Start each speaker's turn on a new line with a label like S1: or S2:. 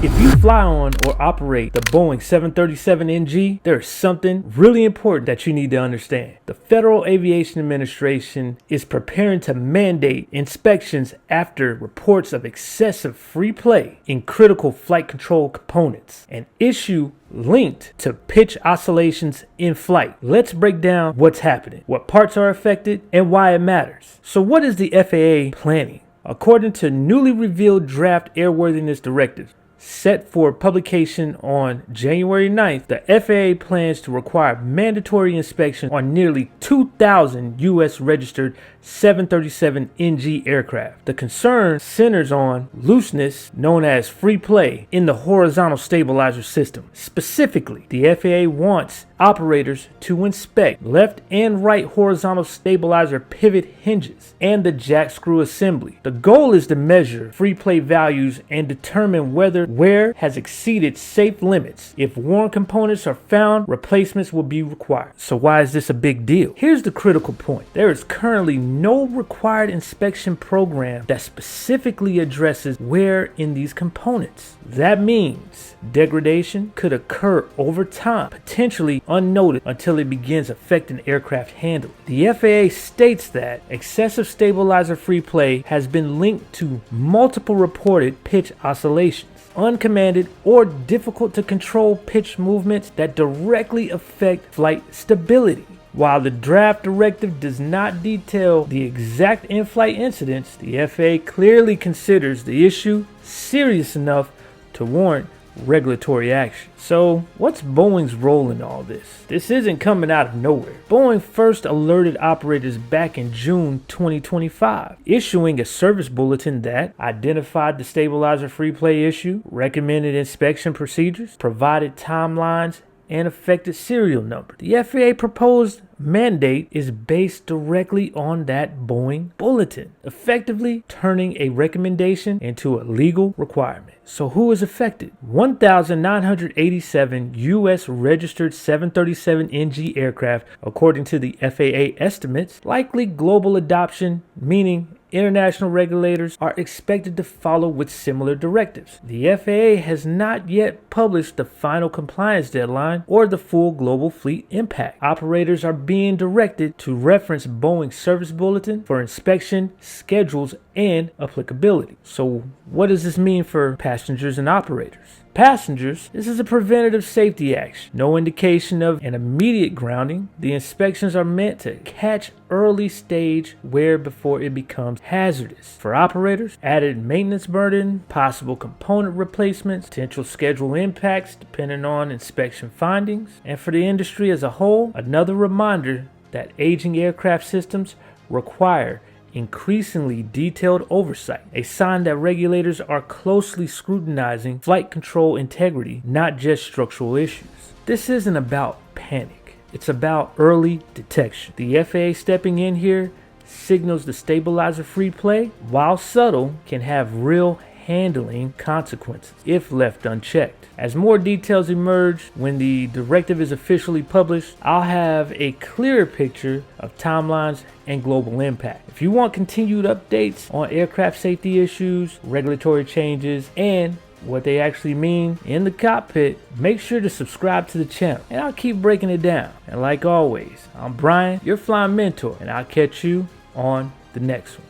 S1: If you fly on or operate the Boeing 737NG, there is something really important that you need to understand. The Federal Aviation Administration is preparing to mandate inspections after reports of excessive free play in critical flight control components, an issue linked to pitch oscillations in flight. Let's break down what's happening, what parts are affected, and why it matters. So what is the FAA planning? According to newly revealed draft airworthiness directives, set for publication on January 9th, the FAA plans to require mandatory inspection on nearly 2,000 U.S. registered 737NG aircraft. The concern centers on looseness, known as free play, in the horizontal stabilizer system. Specifically, the FAA wants operators to inspect left and right horizontal stabilizer pivot hinges and the jack screw assembly. The goal is to measure free play values and determine whether wear has exceeded safe limits. If worn components are found, replacements will be required. So why is this a big deal? Here's the critical point. There is currently no required inspection program that specifically addresses wear in these components. That means degradation could occur over time, potentially unnoticed until it begins affecting aircraft handling. The FAA states that excessive stabilizer free play has been linked to multiple reported pitch oscillations, uncommanded or difficult to control pitch movements that directly affect flight stability. While the draft directive does not detail the exact in-flight incidents, the FAA clearly considers the issue serious enough to warrant regulatory action. So what's Boeing's role in all this? This isn't coming out of nowhere. Boeing first alerted operators back in June 2025, issuing a service bulletin that identified the stabilizer free play issue, recommended inspection procedures, provided timelines, and affected serial number. The FAA proposed mandate is based directly on that Boeing bulletin, effectively turning a recommendation into a legal requirement. So who is affected? 1,987 U.S. registered 737NG aircraft, according to the FAA estimates. Likely global adoption, meaning international regulators are expected to follow with similar directives. The FAA has not yet published the final compliance deadline or the full global fleet impact. Operators are being directed to reference Boeing's service bulletin for inspection, schedules, and applicability. So what does this mean for passengers and operators? Passengers, this is a preventative safety action. No indication of an immediate grounding. The inspections are meant to catch early stage wear before it becomes hazardous. For operators, added maintenance burden, possible component replacements, potential schedule impacts depending on inspection findings. And for the industry as a whole, another reminder that aging aircraft systems require increasingly detailed oversight, a sign that regulators are closely scrutinizing flight control integrity, not just structural issues. This isn't about panic, it's about early detection. The FAA stepping in here signals the stabilizer free play, while subtle, can have real handling consequences if left unchecked. As more details emerge when the directive is officially published, I'll have a clearer picture of timelines and global impact. If you want continued updates on aircraft safety issues, regulatory changes, and what they actually mean in the cockpit, make sure to subscribe to the channel and I'll keep breaking it down. And like always, I'm Brian, your flying mentor, and I'll catch you on the next one.